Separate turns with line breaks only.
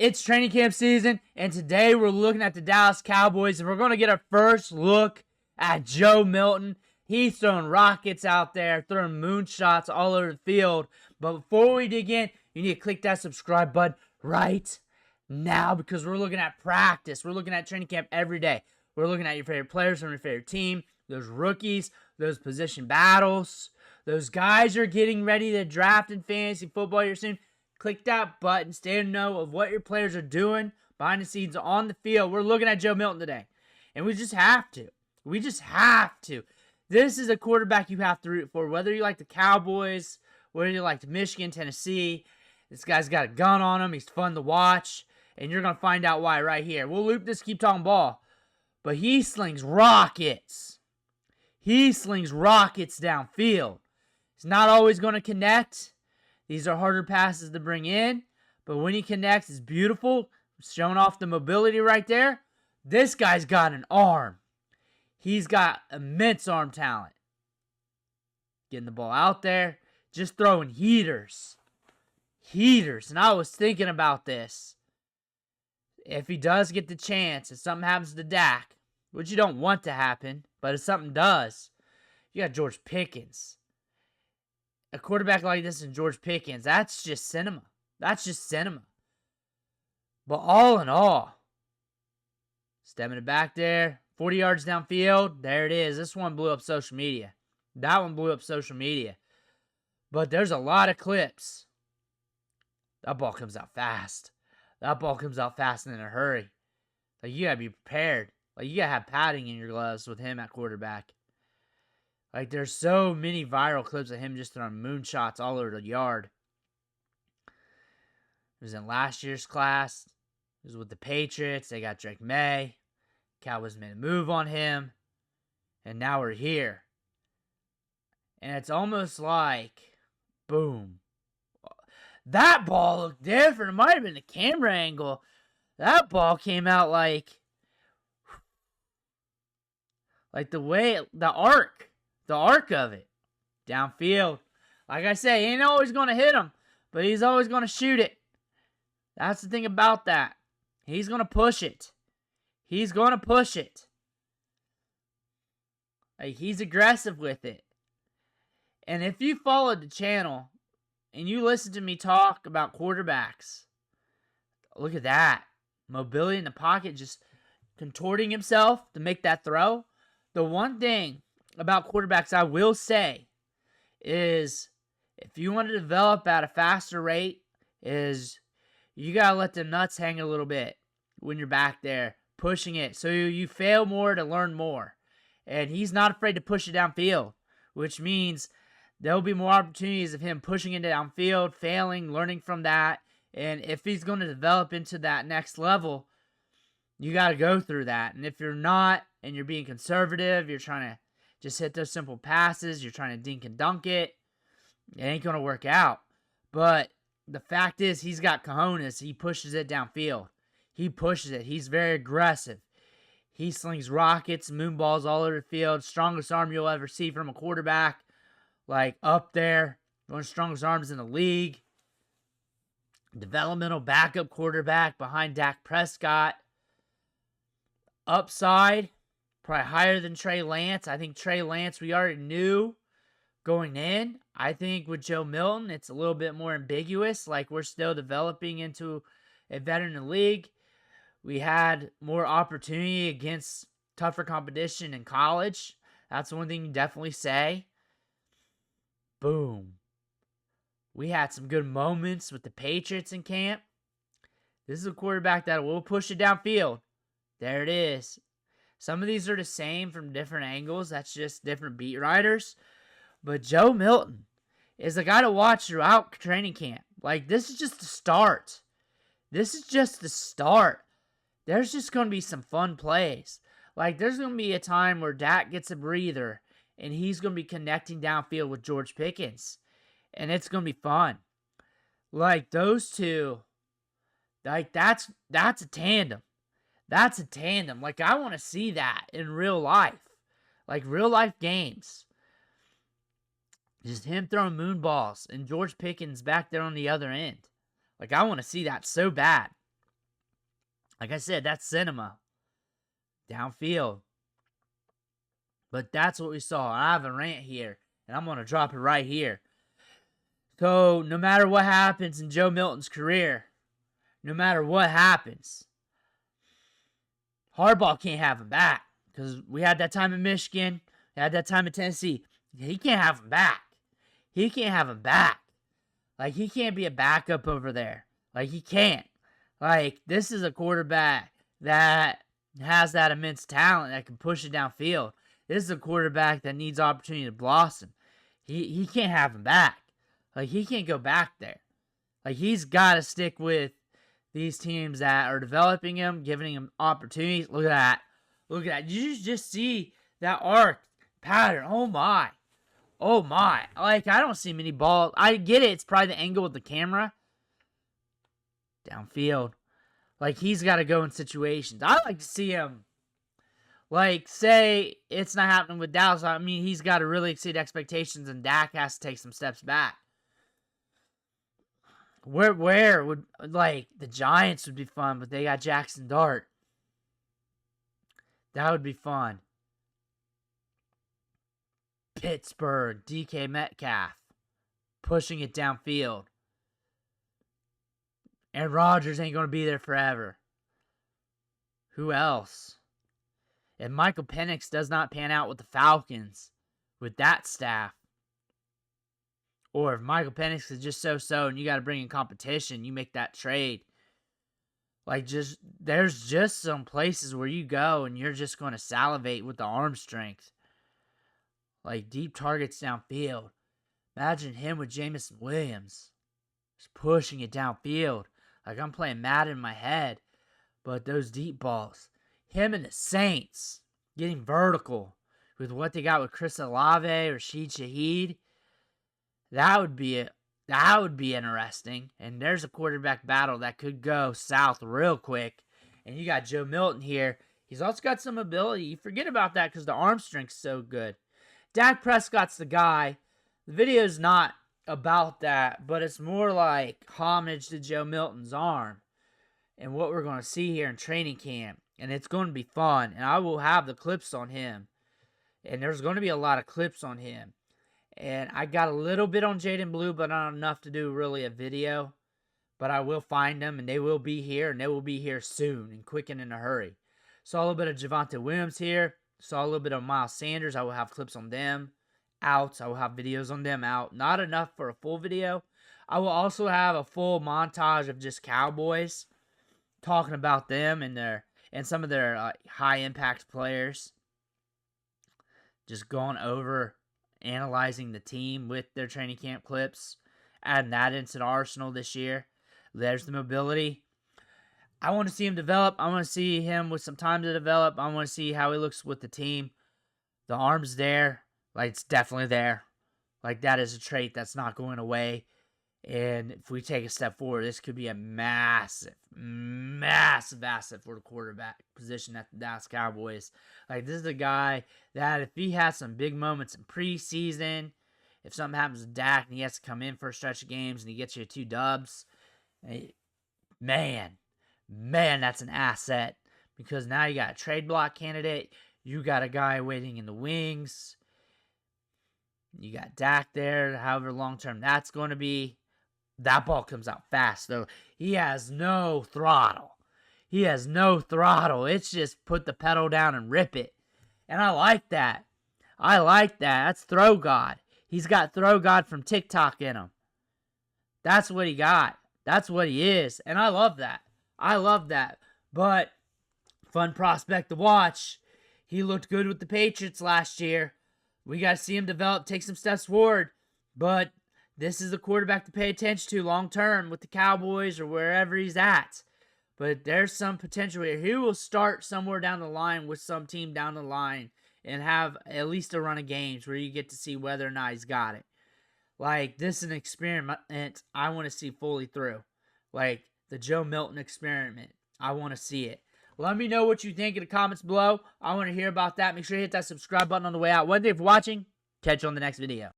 It's training camp season, and today we're looking at the Dallas Cowboys, and we're going to get our first look at Joe Milton. He's throwing rockets out there, throwing moonshots all over the field. But before we dig in, you need to click that subscribe button right now because we're looking at practice. We're looking at training camp every day. We're looking at your favorite players from your favorite team, those rookies, those position battles, those guys you're getting ready to draft in fantasy football here soon. Click that button. Stay to know of what your players are doing behind the scenes on the field. We're looking at Joe Milton today. And we just have to. We just have to. This is a quarterback you have to root for. Whether you like the Cowboys, whether you like Michigan, Tennessee. This guy's got a gun on him. He's fun to watch. And you're going to find out why right here. We'll loop this, keep talking ball. But he slings rockets. He slings rockets downfield. He's not always going to connect. These are harder passes to bring in, but when he connects, it's beautiful. Showing off the mobility right there. This guy's got an arm. He's got immense arm talent. Getting the ball out there, just throwing heaters. Heaters. And I was thinking about this. If he does get the chance, if something happens to Dak, which you don't want to happen, but if something does, you got George Pickens. A quarterback like this and George Pickens, that's just cinema. That's just cinema. But all in all, stepping it back there, 40 yards downfield, there it is. This one blew up social media. That one blew up social media. But there's a lot of clips. That ball comes out fast. That ball comes out fast and in a hurry. Like, you got to be prepared. Like, you got to have padding in your gloves with him at quarterback. Like, there's so many viral clips of him just throwing moonshots all over the yard. It was in last year's class. It was with the Patriots. They got Drake May. Cowboys made a move on him. And now we're here. And it's almost like, boom. That ball looked different. It might have been the camera angle. That ball came out like the way, the arc of it. Downfield. Like I say, he ain't always going to hit him, but he's always going to shoot it. That's the thing about that. He's going to push it. He's going to push it. Like, he's aggressive with it. And if you followed the channel and you listen to me talk about quarterbacks, look at that. Mobility in the pocket, just contorting himself to make that throw. The one thing about quarterbacks I will say is if you want to develop at a faster rate is you got to let the nuts hang a little bit when you're back there pushing it. So you fail more to learn more. And he's not afraid to push it downfield, which means there'll be more opportunities of him pushing it downfield, failing, learning from that. And if he's going to develop into that next level, you got to go through that. And if you're not, and you're being conservative, you're trying to just hit those simple passes, you're trying to dink and dunk it, it ain't going to work out. But the fact is, he's got cojones. He pushes it downfield. He pushes it. He's very aggressive. He slings rockets, moonballs all over the field. Strongest arm you'll ever see from a quarterback. Like, up there. One of the strongest arms in the league. Developmental backup quarterback behind Dak Prescott. Upside, probably higher than Trey Lance. I think Trey Lance, we already knew going in. I think with Joe Milton, it's a little bit more ambiguous. Like, we're still developing into a veteran in the league. We had more opportunity against tougher competition in college. That's one thing you definitely say. Boom. We had some good moments with the Patriots in camp. This is a quarterback that will push it downfield. There it is. Some of these are the same from different angles. That's just different beat writers. But Joe Milton is a guy to watch throughout training camp. Like, this is just the start. This is just the start. There's just going to be some fun plays. Like, there's going to be a time where Dak gets a breather and he's going to be connecting downfield with George Pickens. And it's going to be fun. Like, those two, like, that's a tandem. That's a tandem. Like, I want to see that in real life. Like, real life games. Just him throwing moonballs and George Pickens back there on the other end. Like, I want to see that so bad. Like I said, that's cinema. Downfield. But that's what we saw. I have a rant here, and I'm going to drop it right here. So, no matter what happens in Joe Milton's career, no matter what happens, Harbaugh can't have him back. Because we had that time in Michigan, we had that time in Tennessee. He can't have him back. He can't have him back. Like, he can't be a backup over there. Like, he can't. Like, this is a quarterback that has that immense talent that can push it downfield. This is a quarterback that needs opportunity to blossom. He can't have him back. Like, he can't go back there. Like, he's got to stick with these teams that are developing him, giving him opportunities. Look at that. Look at that. Did you just see that arc pattern? Oh, my. Oh, my. Like, I don't see many balls. I get it. It's probably the angle with the camera. Downfield. Like, he's got to go in situations. I like to see him. Like, say it's not happening with Dallas. I mean, he's got to really exceed expectations, and Dak has to take some steps back. Where would, like, the Giants would be fun, but they got Jackson Dart. That would be fun. Pittsburgh, DK Metcalf, pushing it downfield. And Rodgers ain't going to be there forever. Who else? If Michael Penix does not pan out with the Falcons, with that staff, or if Michael Penix is just so-so and you got to bring in competition, you make that trade. Like, there's just some places where you go and you're just going to salivate with the arm strength. Like, deep targets downfield. Imagine him with Jameson Williams. Just pushing it downfield. Like, I'm playing Madden in my head. But those deep balls. Him and the Saints getting vertical with what they got with Chris Olave or Rashid Shaheed. That would be interesting. And there's a quarterback battle that could go south real quick. And you got Joe Milton here. He's also got some ability. You forget about that because the arm strength's so good. Dak Prescott's the guy. The video's not about that, but it's more like homage to Joe Milton's arm and what we're going to see here in training camp. And it's going to be fun. And I will have the clips on him. And there's going to be a lot of clips on him. And I got a little bit on Jaden Blue, but not enough to do really a video. But I will find them, and they will be here, and they will be here soon and quick and in a hurry. Saw a little bit of Javonte Williams here. Saw a little bit of Miles Sanders. I will have clips on them out. I will have videos on them out. Not enough for a full video. I will also have a full montage of just Cowboys, talking about them and some of their high impact players. Just going over, analyzing the team with their training camp clips, adding that into the arsenal this year. There's the mobility. I want to see him develop. I want to see him with some time to develop. I want to see how he looks with the team. The arm's there. Like, it's definitely there. Like, that is a trait that's not going away. And if we take a step forward, this could be a massive, massive asset for the quarterback position at the Dallas Cowboys. Like, this is a guy that if he has some big moments in preseason, if something happens to Dak and he has to come in for a stretch of games and he gets you 2 dubs, man, that's an asset. Because now you got a trade block candidate. You got a guy waiting in the wings. You got Dak there, however long-term that's going to be. That ball comes out fast, though. He has no throttle. It's just put the pedal down and rip it. And I like that. That's throw God. He's got throw God from TikTok in him. That's what he got. That's what he is. And I love that. But fun prospect to watch. He looked good with the Patriots last year. We got to see him develop, take some steps forward. But this is the quarterback to pay attention to long term with the Cowboys or wherever he's at. But there's some potential here. He will start somewhere down the line with some team down the line and have at least a run of games where you get to see whether or not he's got it. Like, this is an experiment I want to see fully through. Like, the Joe Milton experiment. I want to see it. Let me know what you think in the comments below. I want to hear about that. Make sure you hit that subscribe button on the way out. One thing for watching. Catch you on the next video.